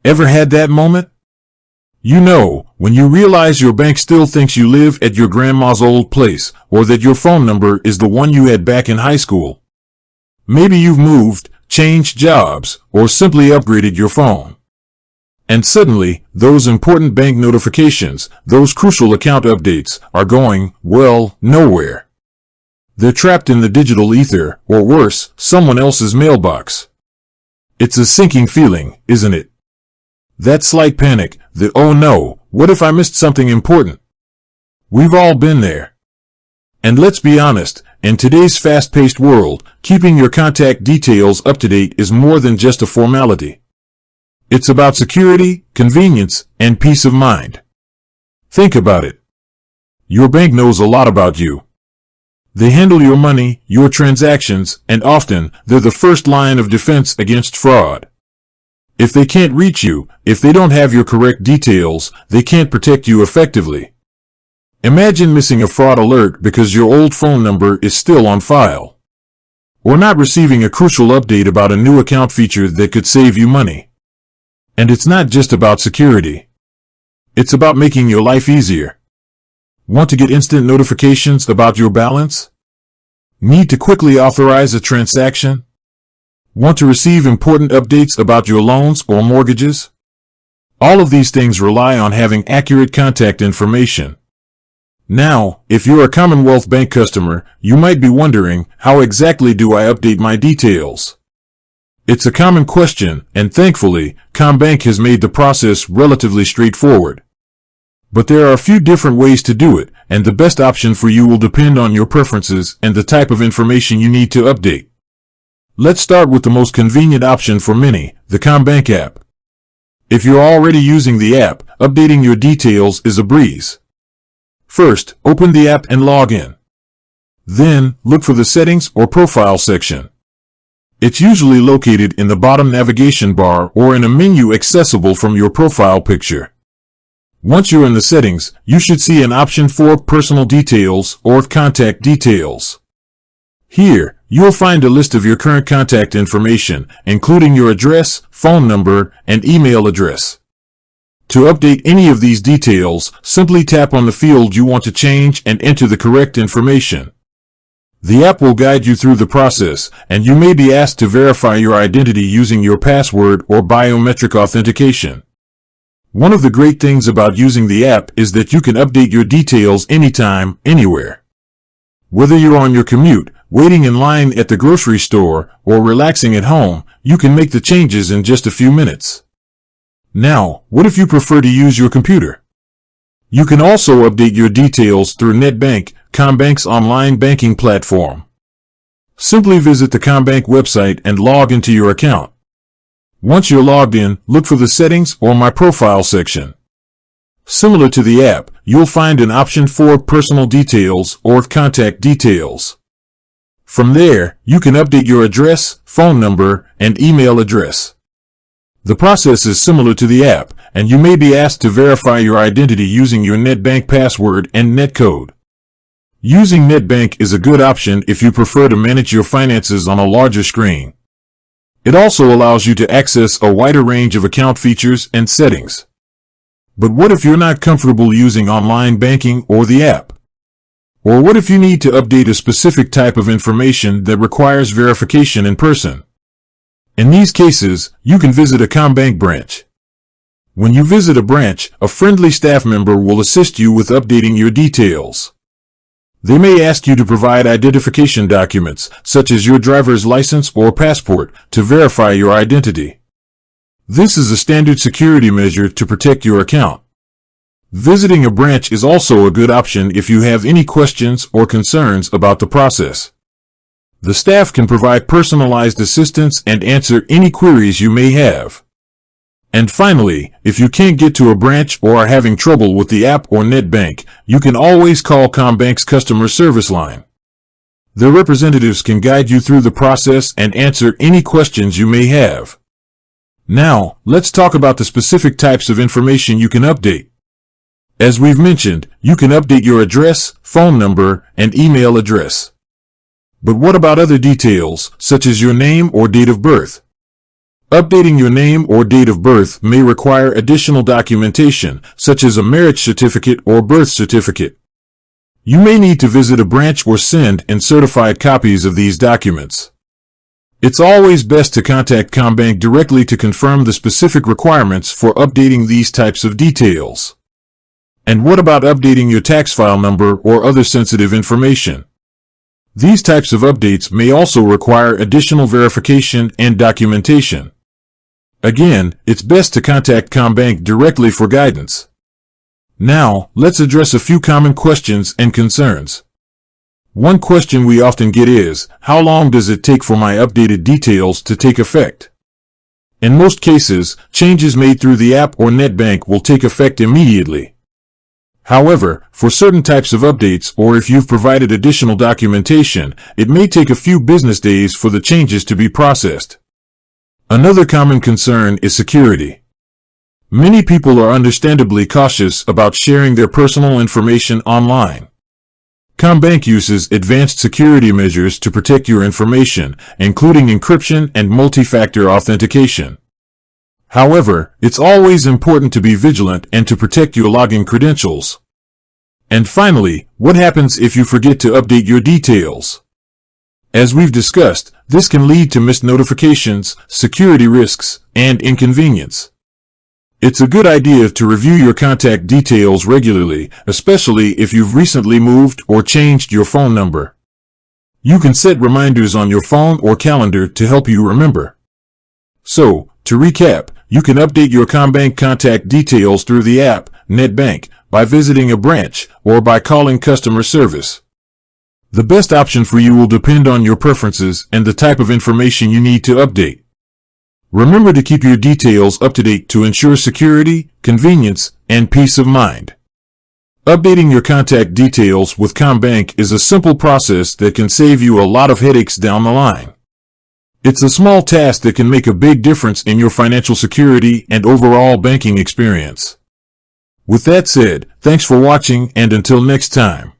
Ever had that moment? You know, when you realize your bank still thinks you live at your grandma's old place, or that your phone number is the one you had back in high school. Maybe you've moved, changed jobs, or simply upgraded your phone. And suddenly, those important bank notifications, those crucial account updates, are going, well, nowhere. They're trapped in the digital ether, or worse, someone else's mailbox. It's a sinking feeling, isn't it? That slight panic, that oh no, what if I missed something important? We've all been there. And let's be honest, in today's fast-paced world, keeping your contact details up to date is more than just a formality. It's about security, convenience, and peace of mind. Think about it. Your bank knows a lot about you. They handle your money, your transactions, and often, they're the first line of defense against fraud. If they can't reach you, if they don't have your correct details, they can't protect you effectively. Imagine missing a fraud alert because your old phone number is still on file. Or not receiving a crucial update about a new account feature that could save you money. And it's not just about security. It's about making your life easier. Want to get instant notifications about your balance? Need to quickly authorize a transaction? Want to receive important updates about your loans or mortgages? All of these things rely on having accurate contact information. Now, if you're a Commonwealth Bank customer, you might be wondering, how exactly do I update my details? It's a common question, and thankfully, CommBank has made the process relatively straightforward. But there are a few different ways to do it, and the best option for you will depend on your preferences and the type of information you need to update. Let's start with the most convenient option for many, the CommBank app. If you're already using the app, updating your details is a breeze. First, open the app and log in. Then, look for the Settings or Profile section. It's usually located in the bottom navigation bar or in a menu accessible from your profile picture. Once you're in the settings, you should see an option for Personal Details or Contact Details. Here, you'll find a list of your current contact information, including your address, phone number, and email address. To update any of these details, simply tap on the field you want to change and enter the correct information. The app will guide you through the process, and you may be asked to verify your identity using your password or biometric authentication. One of the great things about using the app is that you can update your details anytime, anywhere. Whether you're on your commute, waiting in line at the grocery store, or relaxing at home, you can make the changes in just a few minutes. Now, what if you prefer to use your computer? You can also update your details through NetBank, CommBank's online banking platform. Simply visit the CommBank website and log into your account. Once you're logged in, look for the Settings or My Profile section. Similar to the app, you'll find an option for Personal Details or Contact Details. From there, you can update your address, phone number, and email address. The process is similar to the app, and you may be asked to verify your identity using your NetBank password and netcode. Using NetBank is a good option if you prefer to manage your finances on a larger screen. It also allows you to access a wider range of account features and settings. But what if you're not comfortable using online banking or the app? Or what if you need to update a specific type of information that requires verification in person? In these cases, you can visit a CommBank branch. When you visit a branch, a friendly staff member will assist you with updating your details. They may ask you to provide identification documents, such as your driver's license or passport, to verify your identity. This is a standard security measure to protect your account. Visiting a branch is also a good option if you have any questions or concerns about the process. The staff can provide personalized assistance and answer any queries you may have. And finally, if you can't get to a branch or are having trouble with the app or NetBank, you can always call CommBank's customer service line. Their representatives can guide you through the process and answer any questions you may have. Now, let's talk about the specific types of information you can update. As we've mentioned, you can update your address, phone number, and email address. But what about other details, such as your name or date of birth? Updating your name or date of birth may require additional documentation, such as a marriage certificate or birth certificate. You may need to visit a branch or send in certified copies of these documents. It's always best to contact CommBank directly to confirm the specific requirements for updating these types of details. And what about updating your tax file number or other sensitive information? These types of updates may also require additional verification and documentation. Again, it's best to contact CommBank directly for guidance. Now, let's address a few common questions and concerns. One question we often get is, how long does it take for my updated details to take effect? In most cases, changes made through the app or net bank will take effect immediately. However, for certain types of updates or if you've provided additional documentation, it may take a few business days for the changes to be processed. Another common concern is security. Many people are understandably cautious about sharing their personal information online. CommBank uses advanced security measures to protect your information, including encryption and multi-factor authentication. However, it's always important to be vigilant and to protect your login credentials. And finally, what happens if you forget to update your details? As we've discussed, this can lead to missed notifications, security risks, and inconvenience. It's a good idea to review your contact details regularly, especially if you've recently moved or changed your phone number. You can set reminders on your phone or calendar to help you remember. So, to recap, you can update your CommBank contact details through the app, net bank, by visiting a branch, or by calling customer service. The best option for you will depend on your preferences and the type of information you need to update. Remember to keep your details up to date to ensure security, convenience, and peace of mind. Updating your contact details with CommBank is a simple process that can save you a lot of headaches down the line. It's a small task that can make a big difference in your financial security and overall banking experience. With that said, thanks for watching and until next time.